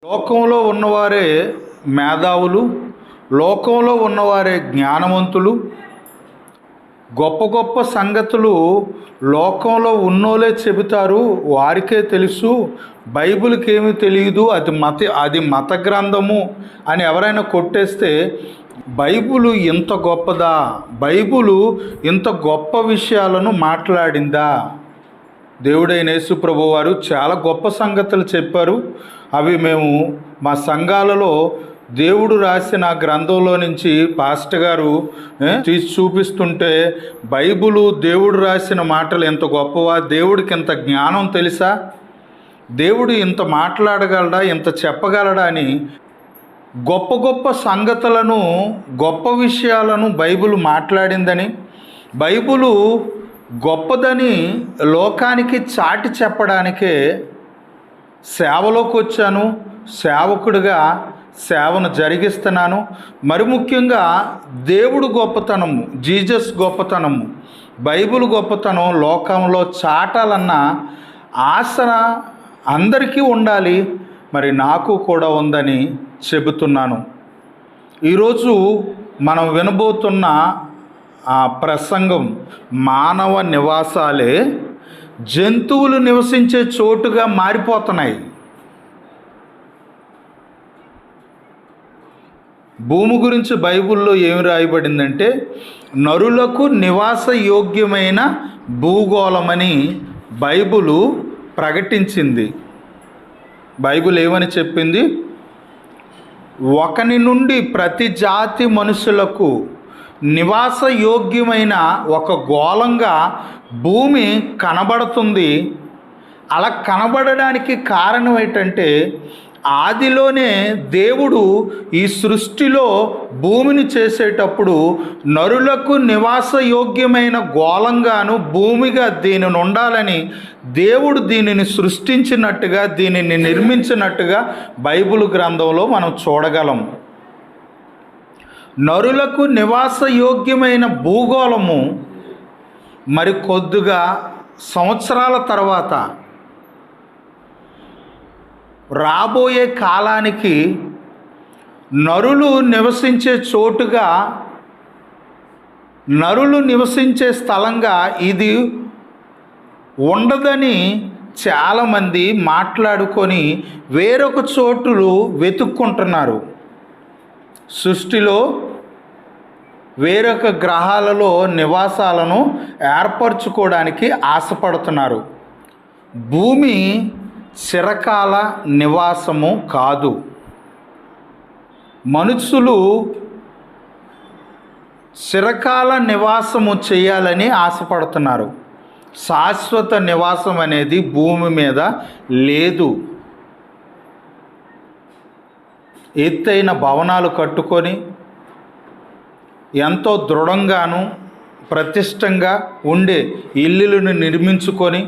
లోకంలో ఉన్నవారే మేధావులు, లోకంలో ఉన్నవారే జ్ఞానవంతులు. గొప్ప గొప్ప సంగతులు లోకంలో ఉన్నోలే చెబుతారు, వారికే తెలుసు, బైబిల్కి ఏమీ తెలియదు, అది మత గ్రంథము అని ఎవరైనా కొట్టేస్తే, బైబిలు ఇంత గొప్పదా, బైబిలు ఇంత గొప్ప విషయాలను మాట్లాడిందా? దేవుడైన యేసు ప్రభువారు చాలా గొప్ప సంగతులు చెప్పారు. అవి మేము మా సంఘాలలో దేవుడు రాసిన గ్రంథంలో నుంచి పాస్టర్ గారు తీసి చూపిస్తుంటే, బైబిలు దేవుడు రాసిన మాటలు ఎంత గొప్పవా, దేవుడికి ఇంత జ్ఞానం తెలుసా, దేవుడు ఇంత మాట్లాడగలడా, ఇంత చెప్పగలడా అని గొప్ప గొప్ప సంగతులను, గొప్ప విషయాలను బైబిల్ మాట్లాడిందని, బైబిలు గొప్పదని లోకానికి చాటి చెప్పడానికే సేవలోకి వచ్చాను, సేవకుడిగా సేవను జరిగిస్తున్నాను. మరి ముఖ్యంగా దేవుడు గొప్పతనము, జీసస్ గొప్పతనము, బైబిల్ గొప్పతనం లోకంలో చాటాలన్న ఆశ అందరికీ ఉండాలి. మరి నాకు కూడా ఉందని చెబుతున్నాను. ఈరోజు మనం వినబోతున్న ఆ ప్రసంగం, మానవ నివాసాలే జంతువులు నివసించే చోటుగా మారిపోతున్నాయి. భూమి గురించి బైబిల్లో ఏమి రాయబడిందంటే, నరులకు నివాస యోగ్యమైన భూగోళమని బైబిలు ప్రకటించింది. బైబిల్ ఏమని చెప్పింది? ఒకని నుండి ప్రతి జాతి మనుషులకు నివాస యోగ్యమైన ఒక గోళంగా భూమి కనబడుతుంది. అలా కనబడడానికి కారణం ఏంటంటే, ఆదిలోనే దేవుడు ఈ సృష్టిలో భూమిని చేసేటప్పుడు నరులకు నివాస యోగ్యమైన గోళంగాను భూమిగా దీనిని ఉండాలని దేవుడు దీనిని సృష్టించినట్టుగా, దీనిని నిర్మించినట్టుగా బైబిల్ గ్రంథంలో మనం చూడగలం. నరులకు నివాస యోగ్యమైన భూగోళము మరి కొద్దిగా సంవత్సరాల తర్వాత రాబోయే కాలానికి నరులు నివసించే చోటుగా, నరులు నివసించే స్థలంగా ఇది ఉండదని చాలామంది మాట్లాడుకొని వేరొక చోటులు వెతుక్కుంటున్నారు. సృష్టిలో వేరొక గ్రహాలలో నివాసాలను ఏర్పరచుకోవడానికి ఆశపడుతున్నారు. భూమి చిరకాల నివాసము కాదు. మనుషులు చిరకాల నివాసము చేయాలని ఆశపడుతున్నారు. శాశ్వత నివాసం అనేది భూమి మీద లేదు. ఎత్తైన భవనాలు కట్టుకొని ఎంతో దృఢంగాను ప్రతిష్టంగా ఉండే ఇల్లులను నిర్మించుకొని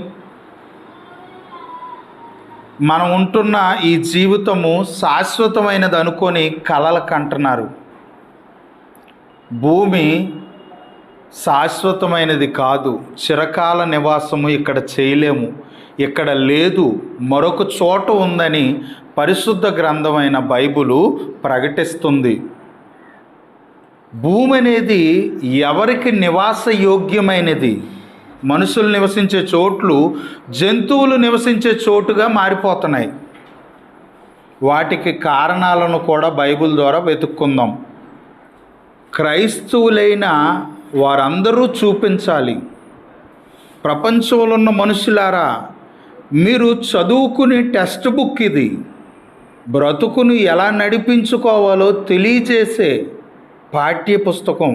మనం ఉంటున్న ఈ జీవితము శాశ్వతమైనది అనుకొని కలలు కంటున్నారు. భూమి శాశ్వతమైనది కాదు. చిరకాల నివాసము ఇక్కడ చేయలేము, ఇక్కడ లేదు, మరొక చోట ఉందని పరిశుద్ధ గ్రంథమైన బైబిలు ప్రకటిస్తుంది. భూమి అనేది ఎవరికి నివాస యోగ్యమైనది? మనుషులు నివసించే చోట్లు జంతువులు నివసించే చోటుగా మారిపోతున్నాయి. వాటికి కారణాలను కూడా బైబిల్ ద్వారా వెతుక్కుందాం. క్రైస్తవులైన వారందరూ చూపించాలి. ప్రపంచంలో ఉన్న మనుషులారా, మీరు చదువుకునే టెక్స్ట్ బుక్ ఇది. బ్రతుకును ఎలా నడిపించుకోవాలో తెలియజేసే పాఠ్య పుస్తకం.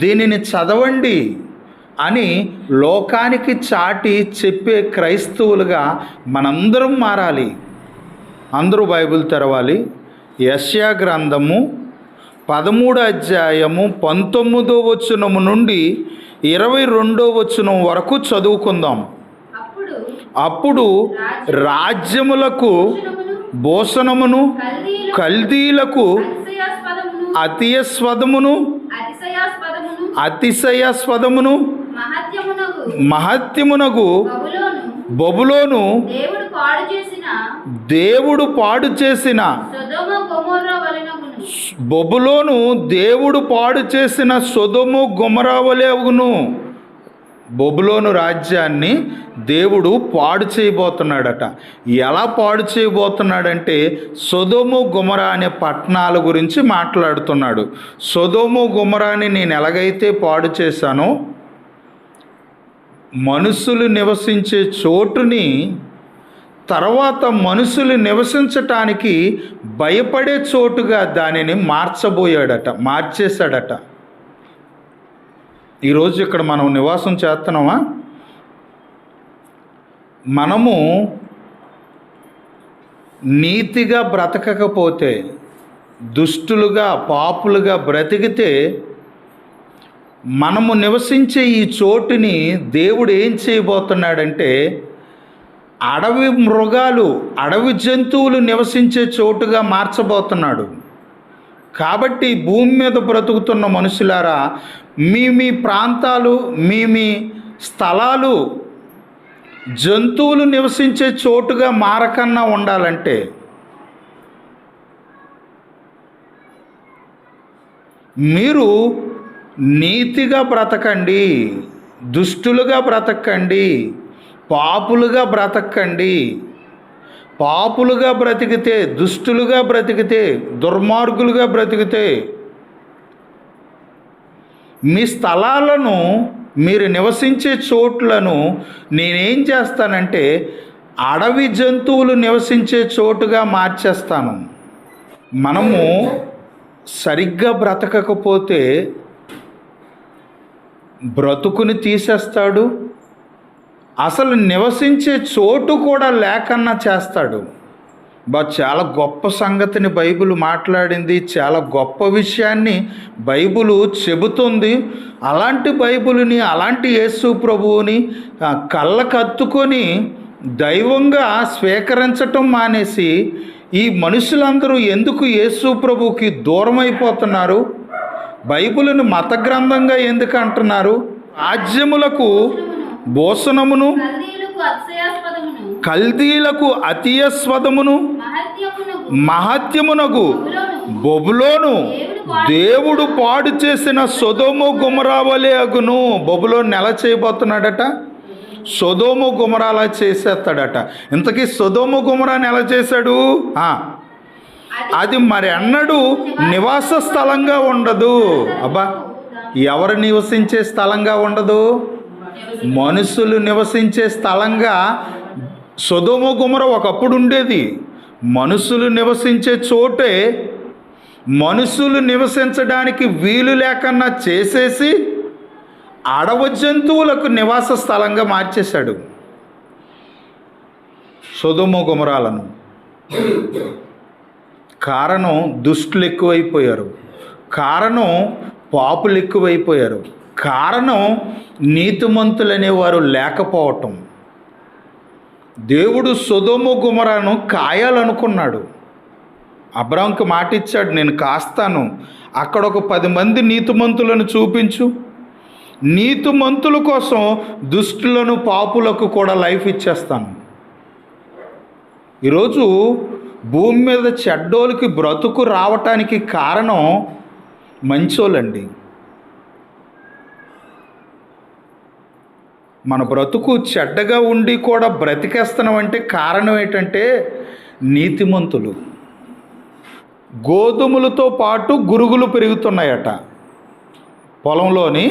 దీనిని చదవండి అని లోకానికి చాటి చెప్పే క్రైస్తవులుగా మనందరం మారాలి. అందరూ బైబిల్ తెరవాలి. యెషయా గ్రంథము 13వ అధ్యాయము 19వ వచనము నుండి 22వ వచనం వరకు చదువుకుందాం. అప్పుడు రాజ్యములకు భూషణమును, కల్దీలకు అతిశయాస్పదమును, మహత్యమునగు బబులోను దేవుడు పాడు చేసిన సొదొమ గొమొర్రా వలెనగును. బబులోను దేవుడు పాడు చేసిన సొదొమ గొమొర్రా వలె అగును. బబులోను రాజ్యాన్ని దేవుడు పాడు చేయబోతున్నాడట. ఎలా పాడు చేయబోతున్నాడంటే సొదొమ గొమొర్రా అనే పట్టణాల గురించి మాట్లాడుతున్నాడు. సొదొమ గొమొర్రాని నేను ఎలాగైతే పాడు చేశానో, మనుషులు నివసించే చోటుని తర్వాత మనుషులు నివసించటానికి భయపడే చోటుగా దానిని మార్చేశాడట. ఈరోజు ఇక్కడ మనం నివాసం చేస్తున్నామా? మనము నీతిగా బ్రతకకపోతే, దుష్టులుగా పాపులుగా బ్రతికితే, మనము నివసించే ఈ చోటుని దేవుడు ఏం చేయబోతున్నాడంటే అడవి మృగాలు, అడవి జంతువులు నివసించే చోటుగా మార్చబోతున్నాడు. కాబట్టి భూమి మీద బ్రతుకుతున్న మనుషులారా, మీ ప్రాంతాలు, మీ స్థలాలు జంతువులు నివసించే చోటుగా మారకన్నా ఉండాలంటే మీరు నీతిగా బ్రతకండి, దుష్టులుగా బ్రతకండి, పాపులుగా బ్రతకండి. పాపులుగా బ్రతికితే, దుష్టులుగా బ్రతికితే, దుర్మార్గులుగా బ్రతికితే మీ స్థలాలను, మీరు నివసించే చోట్లను నేనేం చేస్తానంటే అడవి జంతువులు నివసించే చోటుగా మార్చేస్తాను. మనము సరిగ్గా బ్రతకకపోతే బ్రతుకుని తీసేస్తాడు, అసలు నివసించే చోటు కూడా లేకన్నా చేస్తాడు. చాలా గొప్ప సంగతిని బైబిల్ మాట్లాడింది, చాలా గొప్ప విషయాన్ని బైబిల్ చెబుతుంది. అలాంటి బైబిల్ని, అలాంటి యేసు ప్రభువుని కళ్ళకత్తుకొని దైవంగా స్వీకరించటం మానేసి ఈ మనుషులందరూ ఎందుకు యేసు ప్రభువుకి దూరం అయిపోతున్నారు? బైబిల్ని మత గ్రంథంగా ఎందుకు అంటున్నారు? రాజ్యములకు భూషణమును, కల్దీలకు అతియస్పదమును, మహత్యమునకు బబులోను దేవుడు పాడు చేసిన సొదొమ గొమొర్రా వలె అగును. బబులోను ఎలా చేయబోతున్నాడట? సొదొమ గొమొర్రాలా చేసేస్తాడట. ఇంతకీ సొదొమ గొమొర్రాని ఎలా చేశాడు? అది మరి అన్నడు నివాస స్థలంగా ఉండదు. అబ్బా, ఎవరు నివసించే స్థలంగా ఉండదు? మనుషులు నివసించే స్థలంగా సొదొమ గొమొర్రా ఒకప్పుడు ఉండేది. మనుషులు నివసించే చోటే మనుషులు నివసించడానికి వీలు లేకన్నా చేసేసి అడవి జంతువులకు నివాస స్థలంగా మార్చేశాడు సొదొమ గొమొర్రాలను. కారణం దుష్టులు ఎక్కువైపోయారు, కారణం పాపులు ఎక్కువైపోయారు, కారణం నీతిమంతులు అనేవారు లేకపోవటం. దేవుడు సొదొమ గొమొర్రాను కాయాలనుకున్నాడు. అబ్రాహాముకి మాట ఇచ్చాడు, నేను కాస్తాను, అక్కడ ఒక 10 మంది నీతిమంతులను చూపించు. నీతిమంతుల కోసం దుష్టులను, పాపులకు కూడా లైఫ్ ఇచ్చేస్తాను. ఈరోజు భూమి మీద చెడ్డోళ్ళకి బ్రతుకు రావటానికి కారణం మంచోళ్ళండి. మన బ్రతుకు చెడ్డగా ఉండి కూడా బ్రతికేస్తున్నామంటే కారణం ఏంటంటే నీతిమంతులు. గోధుమలతో పాటు గురుగులు పెరుగుతున్నాయట. పొలంలోని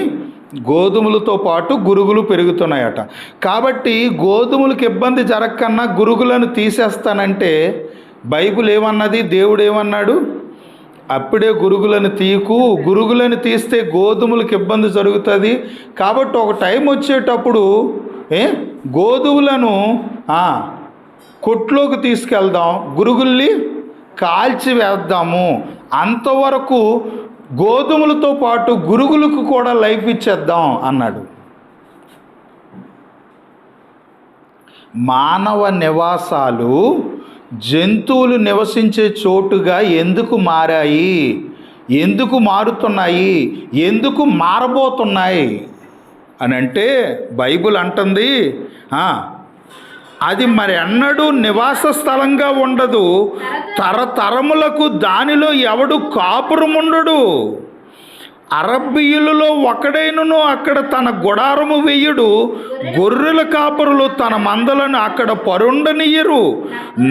గోధుమలతో పాటు గురుగులు పెరుగుతున్నాయట. కాబట్టి గోధుమలకు ఇబ్బంది జరగకన్నా గురుగులను తీసేస్తానంటే బైబిల్ ఏమన్నది? దేవుడు ఏమన్నాడు? అప్పుడే గురుగులను తీయకు, గురుగులను తీస్తే గోధుమలకు ఇబ్బంది జరుగుతుంది. కాబట్టి ఒక టైం వచ్చేటప్పుడు గోధుమలను కొట్లోకి తీసుకెళ్దాం, గురుగుల్ని కాల్చి వేద్దాము, అంతవరకు గోధుమలతో పాటు గురుగులకు కూడా లైఫ్ ఇచ్చేద్దాం అన్నాడు. మానవ నివాసాలు జంతువులు నివసించే చోటుగా ఎందుకు మారాయి? ఎందుకు మారుతున్నాయి? ఎందుకు మారబోతున్నాయి అని అంటే బైబిల్ అంటుంది, అది మరి ఎన్నడూ నివాస స్థలంగా ఉండదు. తరతరములకు దానిలో ఎవడు కాపురముండడు. అరబ్బీయులలో ఒకడైనను అక్కడ తన గుడారము వెయ్యడు. గొర్రెల కాపురులు తన మందలను అక్కడ పరుండనియ్యరు.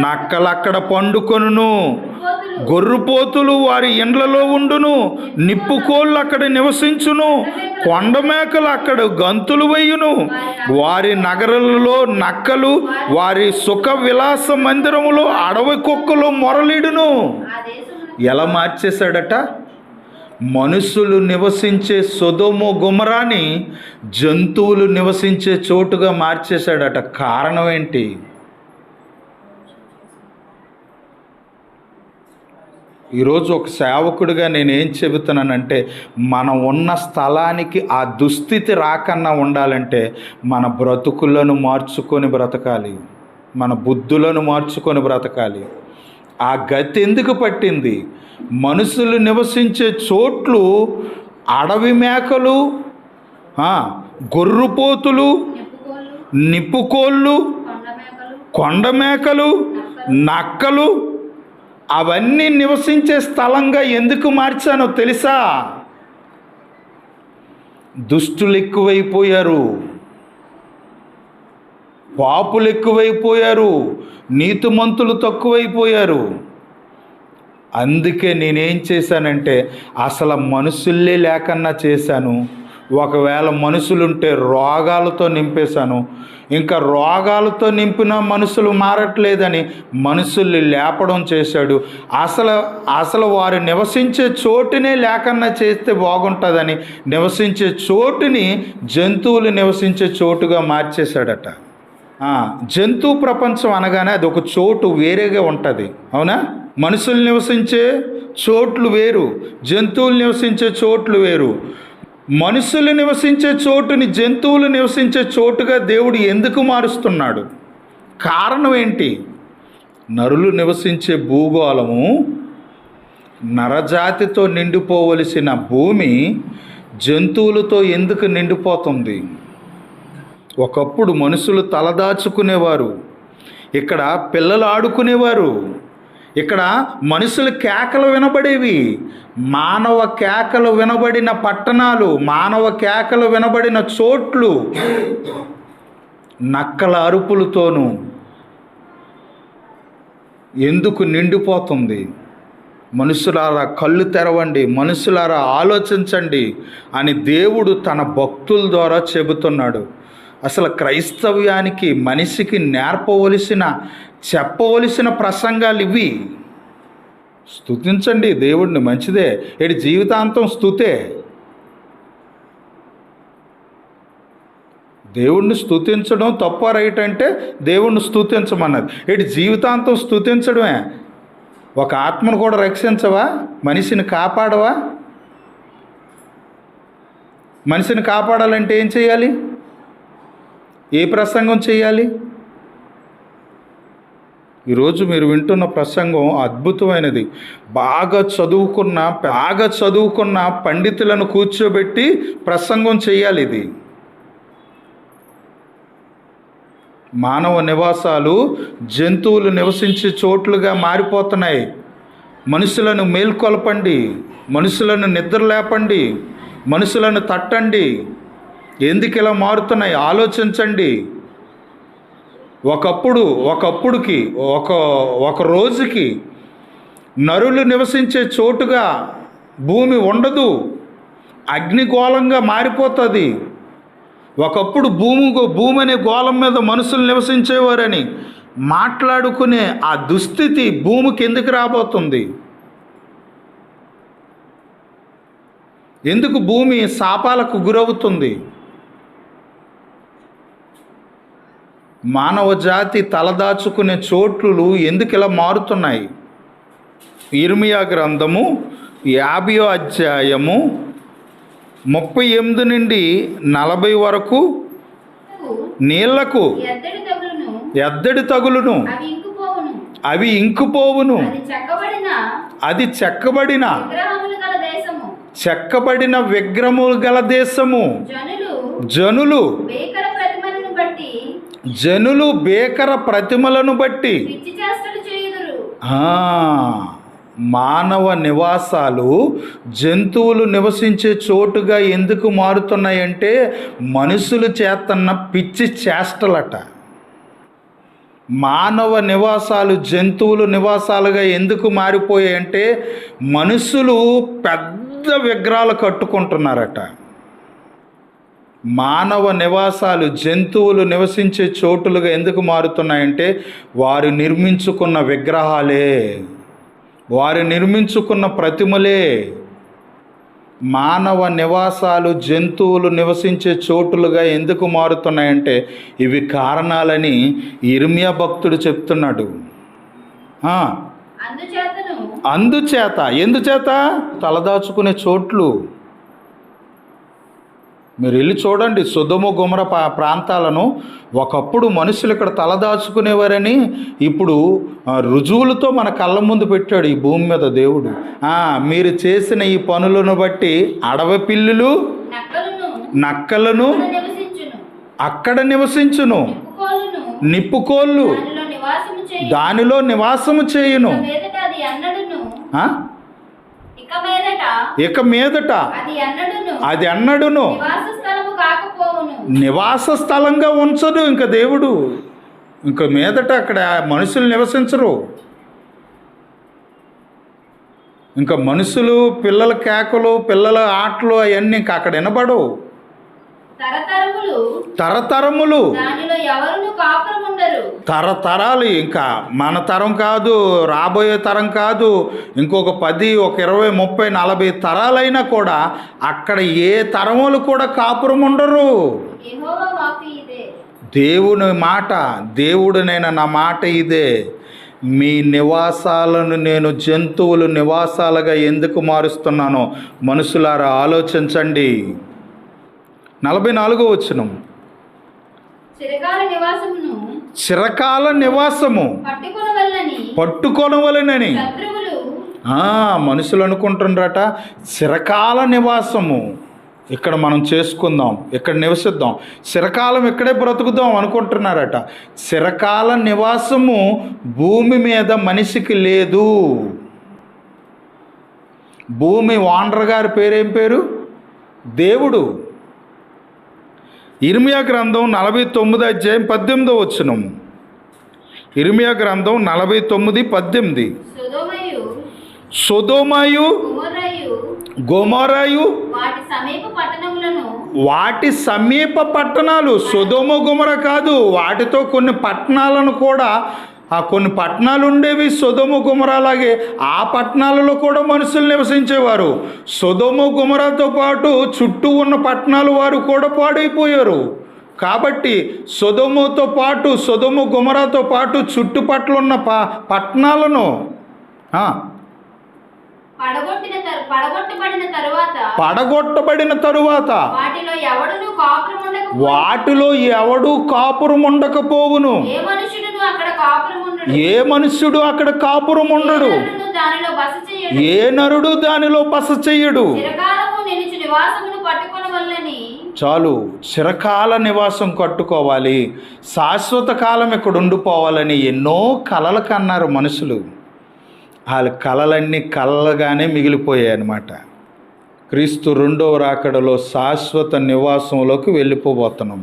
నక్కలక్కడ పండుకొనును. గొర్రెపోతులు వారి ఇండ్లలో ఉండును. నిప్పుకోళ్ళు అక్కడ నివసించును. కొండమేకలు అక్కడ గంతులు వేయును. వారి నగరాలలో నక్కలు, వారి సుఖ విలాస మందిరములో అడవి కుక్కలు మొరలిడును. ఎలా మార్చేశాడట? మనుషులు నివసించే సొదొమ గొమొరాని జంతువులు నివసించే చోటుగా మార్చేశాడట. కారణం ఏంటి? ఈరోజు ఒక సేవకుడిగా నేనేం చెబుతున్నానంటే, మనం ఉన్న స్థలానికి ఆ దుస్థితి రాకన్నా ఉండాలంటే మన బ్రతుకులను మార్చుకొని బ్రతకాలి, మన బుద్ధులను మార్చుకొని బ్రతకాలి. ఆ గతి ఎందుకు పట్టింది? మనుషులు నివసించే చోట్లు అడవి మేకలు, గొర్రెపోతులు, నిప్పుకోళ్ళు, కొండమేకలు, నక్కలు అవన్నీ నివసించే స్థలంగా ఎందుకు మార్చానో తెలుసా? దుష్టులు ఎక్కువైపోయారు, పాపులు ఎక్కువైపోయారు, నీతిమంతులు తక్కువైపోయారు. అందుకే నేనేం చేశానంటే అసలు మనుషుల్లే లేకన్నా చేశాను. ఒకవేళ మనుషులుంటే రోగాలతో నింపేశాను. ఇంకా రోగాలతో నింపిన మనుషులు మారట్లేదని మనుషుల్ని లేపడం చేశాడు. అసలు వారు నివసించే చోటునే లేకన్నా చేస్తే బాగుంటుందని నివసించే చోటుని జంతువులు నివసించే చోటుగా మార్చేశాడట. జంతు ప్రపంచం అనగానే అది ఒక చోటు వేరేగా ఉంటుంది, అవునా? మనుషులు నివసించే చోట్లు వేరు, జంతువులు నివసించే చోట్లు వేరు. మనుషులు నివసించే చోటుని జంతువులు నివసించే చోటుగా దేవుడు ఎందుకు మారుస్తున్నాడు? కారణం ఏంటి? నరులు నివసించే భూగోళము, నరజాతితో నిండిపోవలసిన భూమి జంతువులతో ఎందుకు నిండిపోతుంది? ఒకప్పుడు మనుషులు తలదాచుకునేవారు, ఇక్కడ పిల్లలు ఆడుకునేవారు, ఇక్కడ మనుషుల కేకలు వినబడేవి. మానవ కేకలు వినబడిన పట్టణాలు, మానవ కేకలు వినబడిన చోట్లు నక్కల అరుపులతోనూ ఎందుకు నిండిపోతుంది? మనుషులారా కళ్ళు తెరవండి, మనుషులారా ఆలోచించండి అని దేవుడు తన భక్తుల ద్వారా చెబుతున్నాడు. అసలు క్రైస్తవ్యానికి మనిషికి చెప్పవలసిన ప్రసంగాలు ఇవి. స్తుతించండి దేవుడిని, మంచిదే. ఇటు జీవితాంతం స్తుతే. దేవుణ్ణి స్తుతించడం తప్ప రైట్ అంటే దేవుణ్ణి స్తుతించమన్నది. ఇటు జీవితాంతం స్తుతించడమే. ఒక ఆత్మను కూడా రక్షించవా? మనిషిని కాపాడవా? మనిషిని కాపాడాలంటే ఏం చేయాలి? ఏ ప్రసంగం చేయాలి? ఈరోజు మీరు వింటున్న ప్రసంగం అద్భుతమైనది. బాగా చదువుకున్న పండితులను కూర్చోబెట్టి ప్రసంగం చేయాలి. ఇది మానవ నివాసాలు జంతువులు నివసించే చోట్లుగా మారిపోతున్నాయి. మనుషులను మేల్కొల్పండి, మనుషులను నిద్ర లేపండి, మనుషులను తట్టండి. ఎందుకు ఇలా మారుతున్నాయి ఆలోచించండి. ఒకప్పుడుకి ఒక రోజుకి నరులు నివసించే చోటుగా భూమి ఉండదు, అగ్నిగోళంగా మారిపోతుంది. ఒకప్పుడు భూమి అనే గోళం మీద మనుషులు నివసించేవారని మాట్లాడుకునే ఆ దుస్థితి భూమికి ఎందుకు రాబోతుంది? ఎందుకు భూమి శాపాలకు గురవుతుంది? మానవ జాతి తలదాచుకునే చోట్లు ఎందుకు ఇలా మారుతున్నాయి? ఇర్మియా గ్రంథము 50వ అధ్యాయము 38 నుండి 40 వరకు. నీళ్లకు ఎద్దడి తగులును, అవి ఇంకుపోవును. అది చెక్కబడిన విగ్రహములు గల దేశము. జనులు జనులు భీకర ప్రతిమలను బట్టి పిచ్చి చేష్టలు చేయుదురు. మానవ నివాసాలు జంతువులు నివసించే చోటుగా ఎందుకు మారుతున్నాయంటే మనుషులు చేస్తున్న పిచ్చి చేష్టలట. మానవ నివాసాలు జంతువులు నివాసాలుగా ఎందుకు మారిపోయాయంటే మనుషులు పెద్ద విగ్రహాలు కట్టుకుంటున్నారట. మానవ నివాసాలు జంతువులు నివసించే చోటులుగా ఎందుకు మారుతున్నాయంటే వారు నిర్మించుకున్న విగ్రహాలే, వారు నిర్మించుకున్న ప్రతిమలే. మానవ నివాసాలు జంతువులు నివసించే చోటులుగా ఎందుకు మారుతున్నాయంటే ఇవి కారణాలని ఇర్మియా భక్తుడు చెప్తున్నాడు. ఎందుచేత తలదాచుకునే చోట్లు. మీరు వెళ్ళి చూడండి సొదొమ గొమొర ప్రాంతాలను. ఒకప్పుడు మనుషులు ఇక్కడ తలదాచుకునేవారని ఇప్పుడు రుజువులతో మన కళ్ళ ముందు పెట్టాడు ఈ భూమి మీద దేవుడు. మీరు చేసిన ఈ పనులను బట్టి అడవి పిల్లులు నక్కలను అక్కడ నివసించును, నిప్పుకోళ్ళు దానిలో నివాసము చేయును. ఇక మీదట అది అన్నడును నివాస స్థలంగా ఉంచదు ఇంకా దేవుడు. ఇంక మీదట అక్కడ మనుషులు నివసించరు. ఇంకా మనుషులు పిల్లల కేకలు పిల్లల ఆటలు అవన్నీ ఇంకా అక్కడ వినబడవు. తరతరములు తరతరాలు, ఇంకా మన తరం కాదు, రాబోయే తరం కాదు, ఇంకొక 10 ఒక 20 30 40 తరాలైనా కూడా అక్కడ ఏ తరములు కూడా కాపురం ఉండరు. దేవుని మాట, దేవుడినైనా నా మాట ఇదే, మీ నివాసాలను నేను జంతువులు నివాసాలుగా ఎందుకు మారుస్తున్నానో మనుషులారా ఆలోచించండి. 44వ వచనం, చిరకాల నివాసము పట్టుకొనవలెనని మనుషులు అనుకుంటుండ్రట. చిరకాల నివాసము ఇక్కడ మనం చేసుకుందాం, ఇక్కడ నివసిద్దాం, చిరకాలం ఇక్కడే బ్రతుకుదాం అనుకుంటున్నారట. చిరకాల నివాసము భూమి మీద మనిషికి లేదు. భూమి ఓనర్ గారి పేరేం పేరు? దేవుడు. ఇర్మియా గ్రంథం 49 అధ్యాయం 18వ వచనం. ఇర్మియా గ్రంథం 49:18. సొదొమయు గొమొరయు వాటి సమీప పట్టణాలు, సొదొమ గొమొర కాదు, వాటితో కొన్ని పట్టణాలను కూడా, కొన్ని పట్టణాలు ఉండేవి సొదొమ గొమొర లాగే. ఆ పట్టణాలలో కూడా మనుషులు నివసించేవారు. సొదొమ గొమొరతో పాటు చుట్టూ ఉన్న పట్టణాలు వారు కూడా పాడైపోయారు. కాబట్టి సొదొమతో పాటు సొదొమ గొమొరతో పాటు చుట్టుపక్కల ఉన్న పట్టణాలను పడగొట్టబడిన తరువాత వాటిలో ఎవడు కాపురం ఉండకపోవును. ఏ మనుష్యుడు అక్కడ కాపురం ఉండడు, ఏ నరుడు దానిలో బస చెయ్యడు. చాలు, చిరకాల నివాసం కట్టుకోవాలి, శాశ్వత కాలం ఇక్కడ ఉండిపోవాలని ఎన్నో కలలు కన్నారు మనుషులు. వాళ్ళ కలలన్నీ కలలుగానే మిగిలిపోయాయి అన్నమాట. క్రీస్తు 2వ రాకడలో శాశ్వత నివాసంలోకి వెళ్ళిపోబోతున్నాం.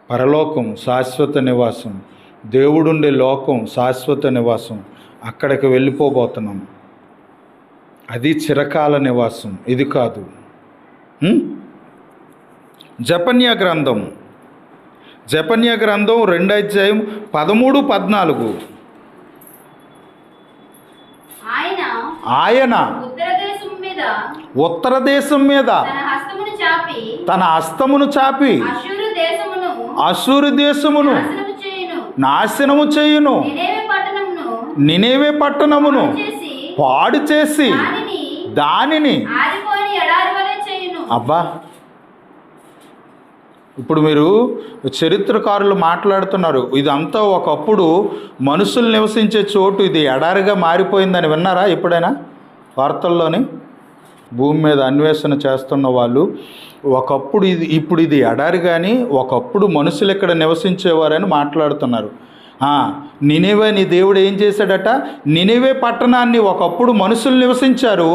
పరలోకం శాశ్వత నివాసం, దేవుడుండే లోకం శాశ్వత నివాసం, అక్కడికి వెళ్ళిపోబోతున్నాం. అది చిరకాల నివాసం, ఇది కాదు. జెఫన్యా గ్రంథం 2వ అధ్యాయం 13-14. ఆయన ఉత్తర దేశం మీద తన హస్తమును చాపి అష్షూరు దేశమును నాశనము చేయును, నినేవే పట్టణమును పాడు చేసి దానిని. అబ్బా, ఇప్పుడు మీరు చరిత్రకారులు మాట్లాడుతున్నారు, ఇదంతా ఒకప్పుడు మనుషులు నివసించే చోటు, ఇది ఎడారిగా మారిపోయిందని విన్నారా ఎప్పుడైనా వార్తల్లోని? భూమి మీద అన్వేషణ చేస్తున్న వాళ్ళు ఒకప్పుడు ఇప్పుడు ఇది ఎడారి కానీ ఒకప్పుడు మనుషులు ఇక్కడ నివసించేవారని మాట్లాడుతున్నారు. నినివే నీ దేవుడు ఏం చేశాడట? నినివే పట్టణాన్ని ఒకప్పుడు మనుషులు నివసించారు,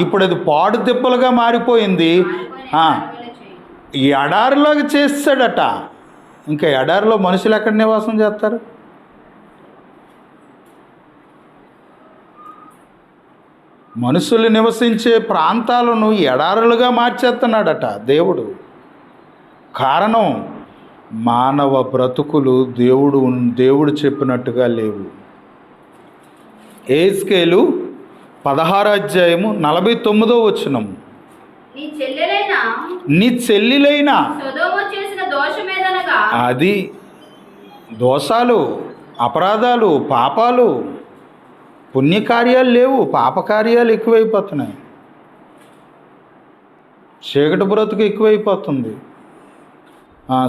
ఇప్పుడు అది పాడు తిప్పలుగా మారిపోయింది, ఈ ఎడారిలోకి చేస్తాడట. ఇంకా ఎడారిలో మనుషులు ఎక్కడ నివాసం చేస్తారు? మనుషులు నివసించే ప్రాంతాలను ఎడారులుగా మార్చేస్తున్నాడట దేవుడు. కారణం, మానవ బ్రతుకులు దేవుడు చెప్పినట్టుగా లేవు. యెహెజ్కేలు 16:49 నీ చెల్లిలైన అది దోషాలు, అపరాధాలు, పాపాలు, పుణ్యకార్యాలు లేవు, పాపకార్యాలు ఎక్కువైపోతున్నాయి, చీకటి బ్రతుకు ఎక్కువైపోతుంది.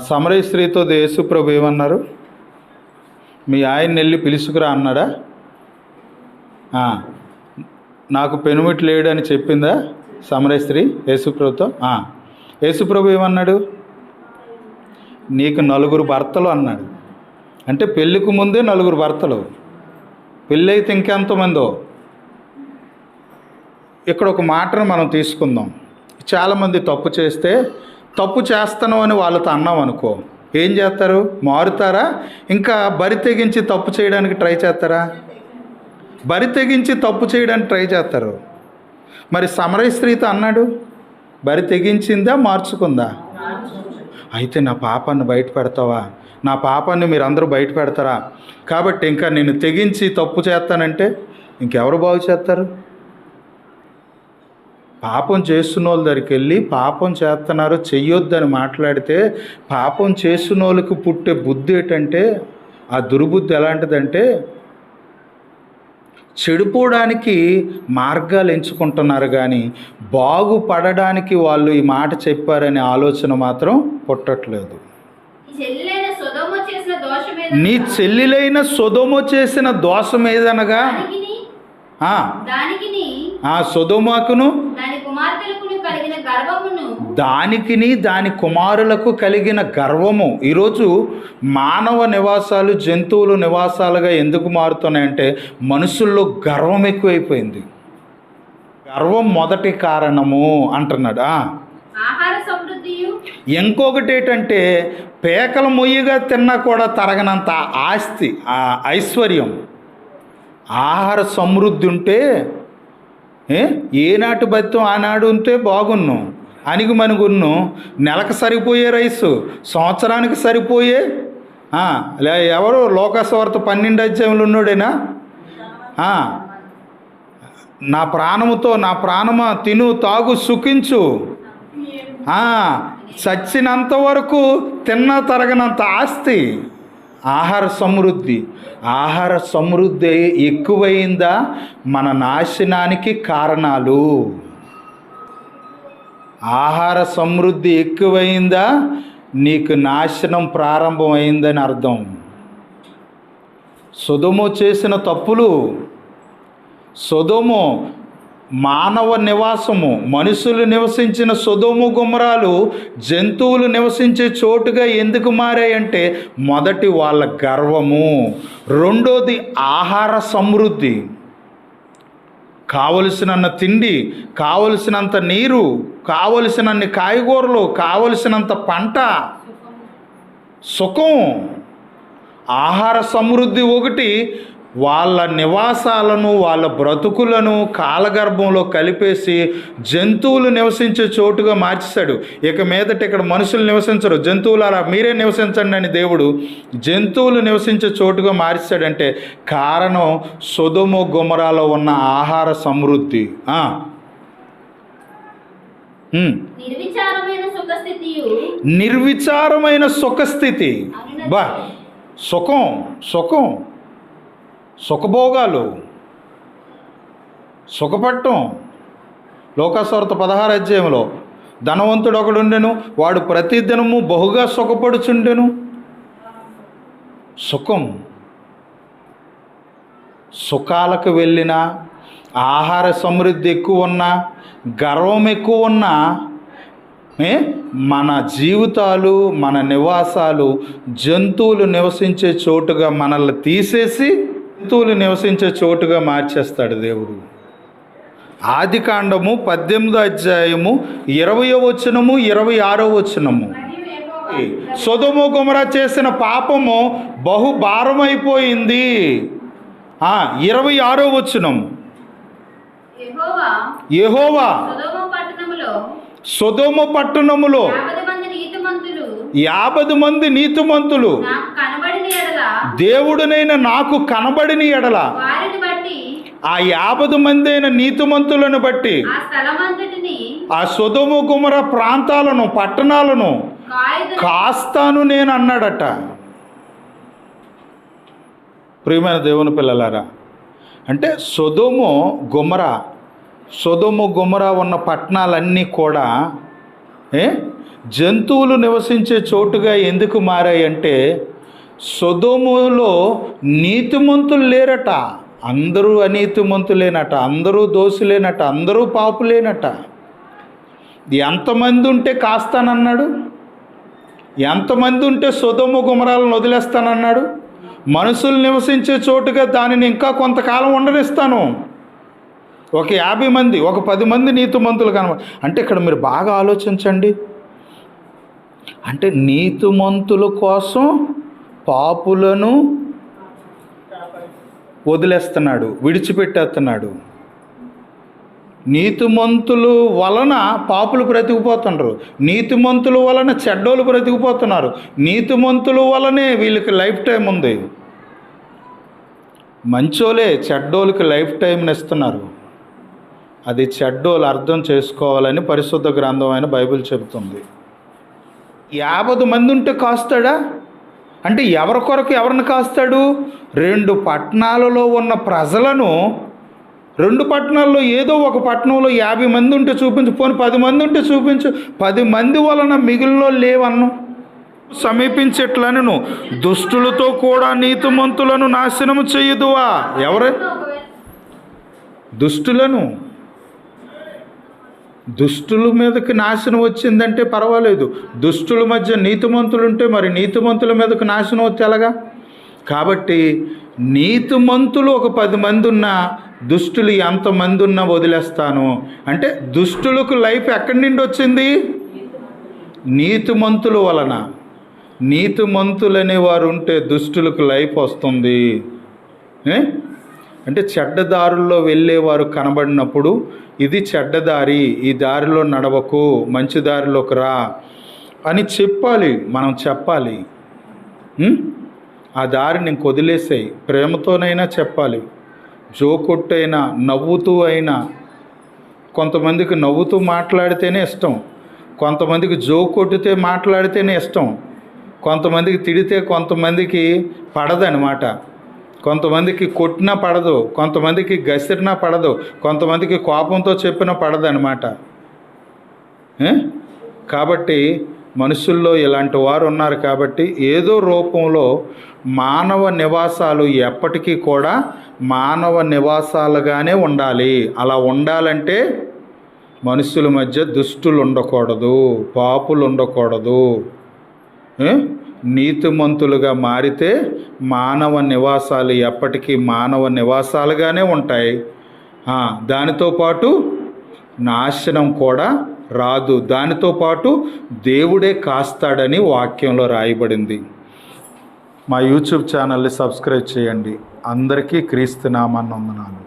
సమరయ స్త్రీతో యేసు ప్రభు ఏమన్నారు? మీ ఆయన్ని వెళ్ళి పిలుచుకురా అన్నాడా? నాకు పెనుమిటి లేడు అని చెప్పిందా సమరయ స్త్రీ యేసు ప్రభుతో? యేసు ప్రభు ఏమన్నాడు? నీకు 4 భర్తలు అన్నాడు. అంటే పెళ్ళికి ముందే 4 భర్తలు, పెళ్ళి అయితే ఇంకెంతమందో. ఇక్కడ ఒక మాటను మనం తీసుకుందాం. చాలామంది తప్పు చేస్తే తప్పు చేస్తాను అని వాళ్ళతో అన్నాం అనుకో, ఏం చేస్తారు? మారుతారా? ఇంకా బరి తెగించి తప్పు చేయడానికి ట్రై చేస్తారా? బరి తెగించి తప్పు చేయడానికి ట్రై చేస్తారు. మరి సమరయ స్త్రీతో అన్నాడు, బరి తెగించిందా, మార్చుకుందా? అయితే నా పాపాన్ని బయట పెడతావా? నా పాపాన్ని మీరందరూ బయట పెడతారా? కాబట్టి ఇంకా నేను తెగించి తప్పు చేస్తానంటే ఇంకెవరు బాగు చేస్తారు? పాపం చేస్తున్న వాళ్ళ దగ్గరికి వెళ్ళి పాపం చేస్తున్నారు చెయ్యొద్దని మాట్లాడితే, పాపం చేస్తున్న వాళ్ళకి పుట్టే బుద్ధి ఏంటంటే, ఆ దుర్బుద్ధి ఎలాంటిదంటే, చెడిపోవడానికి మార్గాలు ఎంచుకుంటున్నారు కానీ బాగుపడడానికి వాళ్ళు ఈ మాట చెప్పారనే ఆలోచన మాత్రం పుట్టట్లేదు. నీ చెల్లిలైన సొదొమ చేసిన దోషం ఏదనగా సొదొమకును దానికిని దాని కుమారులకు కలిగిన గర్వము. ఈరోజు మానవ నివాసాలు జంతువులు నివాసాలుగా ఎందుకు మారుతున్నాయంటే మనుషుల్లో గర్వం ఎక్కువైపోయింది. గర్వం మొదటి కారణము అంటున్నాడు. ఇంకొకటి ఏంటంటే, పేకల మొయ్యిగా తిన్నా కూడా తరగనంత ఆస్తి, ఐశ్వర్యం, ఆహార సమృద్ధి ఉంటే, ఏనాటి బతితో ఆనాడు ఉంటే బాగున్ను, అనిగి మనుగున్ను, నెలకు సరిపోయే రైసు, సంవత్సరానికి సరిపోయే ఎవరు లోకస్వార్త 12 ఉన్నాడేనా? నా ప్రాణముతో నా ప్రాణమా తిను తాగు సుఖించు, చచ్చినంత వరకు తిన్నా తరగనంత ఆస్తి, ఆహార సమృద్ధి. ఆహార సమృద్ధి ఎక్కువైందా మన నాశనానికి కారణాలు? ఆహార సమృద్ధి ఎక్కువైందా నీకు నాశనం ప్రారంభమైందని అర్థం. సొదొమ చేసిన తప్పులు, సొదొమ మానవ నివాసము, మనుషులు నివసించిన సొదొమ గుమ్మరాలు జంతువులు నివసించే చోటుగా ఎందుకు మారాయంటే, మొదటి వాళ్ళ గర్వము, రెండోది ఆహార సమృద్ధి, కావలసినంత తిండి, కావలసినంత నీరు, కావలసినన్ని కాయగూరలు, కావలసినంత పంట, సుఖం. ఆహార సమృద్ధి ఒకటి వాళ్ళ నివాసాలను వాళ్ళ బ్రతుకులను కాలగర్భంలో కలిపేసి జంతువులు నివసించే చోటుగా మార్చేశాడు. ఇక మీదట ఇక్కడ మనుషులు నివసించరు, జంతువులు అలా మీరే నివసించండి అని దేవుడు జంతువులు నివసించే చోటుగా మార్చాడంటే కారణం సొదొమ గొమొరాలో ఉన్న ఆహార సమృద్ధి. నిర్విచారమైన సుఖస్థితి, సుఖం, సుఖభోగాలు, సుఖపట్టం. లోకస్వార్త 16 ధనవంతుడు ఒకడుండెను, వాడు ప్రతిదినము బహుగా సుఖపడుచుండెను. సుఖం, సుఖాలకు వెళ్ళినా, ఆహార సమృద్ధి ఎక్కువ ఉన్నా, గర్వం ఎక్కువ ఉన్న మన జీవితాలు, మన నివాసాలు జంతువులు నివసించే చోటుగా మనల్ని తీసేసి జంతువులు నివసించే చోటుగా మార్చేస్తాడు దేవుడు. ఆదికాండము 18వ అధ్యాయము 20వ వచనము 26వ వచనము. మరియు యెహోవా సొదొమ గొమొర్రా చేసిన పాపము బహు భారమైపోయింది. 26వ వచనం. యెహోవా సొదొమ పట్టణములో 50 మంది నీతిమంతులు నాకు కనబడిన యెడల దేవుడునైన నాకు కనబడిన ఎడల వారిని బట్టి ఆ 50 మంది అయిన నీతిమంతులను బట్టి ఆ స్థలమంతటిని ఆ సొదొమ గొమొర్రా ప్రాంతాలను, పట్టణాలను కాయుదును. కాస్తాను నేను అన్నాడట. ప్రియమైన దేవుని పిల్లలారా, అంటే సొదొమ గొమొర్రా ఉన్న పట్టణాలన్నీ కూడా జంతువులు నివసించే చోటుగా ఎందుకు మారాయంటే సొదొమలో నీతిమంతులు లేరట, అందరూ అనీతిమంతులేనట, అందరూ దోషులేనట, అందరూ పాపులేనట. ఎంతమంది ఉంటే కాస్తానన్నాడు? ఎంతమంది ఉంటే సొదొమ గొమొర్రాలను వదిలేస్తానన్నాడు? మనుషులు నివసించే చోటుగా దానిని ఇంకా కొంతకాలం ఉండనిస్తాను. ఒక 50 మంది, ఒక 10 మంది నీతిమంతులు అంటే ఇక్కడ మీరు బాగా ఆలోచించండి. అంటే నీతిమంతుల కోసం పాపులను వదిలేస్తున్నాడు, విడిచిపెట్టేస్తున్నాడు. నీతిమంతుల వలన పాపులు బ్రతికిపోతున్నారు, నీతిమంతుల వలన చెడ్డోళ్ళు బ్రతికిపోతున్నారు, నీతిమంతుల వలనే వీళ్ళకి లైఫ్ టైం ఉంది. మంచోలే చెడ్డోళ్ళకి లైఫ్ టైంని ఇస్తున్నారు. అది చెడ్డోళ్ళు అర్థం చేసుకోవాలని పరిశుద్ధ గ్రంథం అయిన బైబిల్ చెబుతుంది. 50 మంది ఉంటే కాస్తాడా? అంటే ఎవరి కొరకు ఎవరిని కాస్తాడు? 2 పట్టణాలలో ఉన్న ప్రజలను, 2 పట్టణాల్లో ఏదో ఒక పట్టణంలో 50 మంది ఉంటే చూపించు, పోనీ 10 మంది ఉంటే చూపించు. 10 మంది వలన మిగిలిలో లేవన్ను సమీపించట్లను దుష్టులతో కూడా నీతిమంతులను నాశనము చేయుదువా? ఎవరే దుష్టుల మీదకి నాశనం వచ్చిందంటే పర్వాలేదు, దుష్టుల మధ్య నీతిమంతులు ఉంటే మరి నీతిమంతుల మీదకి నాశనం వచ్చి ఎలాగా? కాబట్టి నీతిమంతులు ఒక 10 మంది ఉన్నా దుష్టులు ఎంతమంది ఉన్నా వదిలేస్తాను అంటే దుష్టులకు లైఫ్ ఎక్కడి నుండి వచ్చింది? నీతిమంతుల వలన. నీతిమంతులనే వారు ఉంటే దుష్టులకు లైఫ్ వస్తుంది. అంటే చెడ్డదారుల్లో వెళ్ళేవారు కనబడినప్పుడు ఇది చెడ్డదారి, ఈ దారిలో నడవకు, మంచి దారిలోకి రా అని చెప్పాలి, మనం చెప్పాలి. ఆ దారిని ఇంక వదిలేసాయి, ప్రేమతోనైనా చెప్పాలి, జోకొట్టైనా నవ్వుతూ అయినా. కొంతమందికి నవ్వుతూ మాట్లాడితేనే ఇష్టం, కొంతమందికి జోకొట్టితే మాట్లాడితేనే ఇష్టం, కొంతమందికి తిడితే కొంతమందికి పడదనమాట, కొంతమందికి కొట్టినా పడదు, కొంతమందికి గసిరినా పడదు, కొంతమందికి కోపంతో చెప్పినా పడదనమాట. కాబట్టి మనుషుల్లో ఇలాంటి వారు ఉన్నారు. కాబట్టి ఏదో రూపంలో మానవ నివాసాలు ఎప్పటికీ కూడా మానవ నివాసాలుగానే ఉండాలి. అలా ఉండాలంటే మనుషుల మధ్య దుష్టులు ఉండకూడదు, పాపులు ఉండకూడదు. నీతిమంతులుగా మారితే మానవ నివాసాలు ఎప్పటికీ మానవ నివాసాలుగానే ఉంటాయి. దానితో పాటు నాశనం కూడా రాదు, దానితో పాటు దేవుడే కాస్తాడని వాక్యంలో రాయబడింది. మా యూట్యూబ్ ఛానల్ని సబ్స్క్రైబ్ చేయండి. అందరికీ క్రీస్తు నామమున వందనాలు.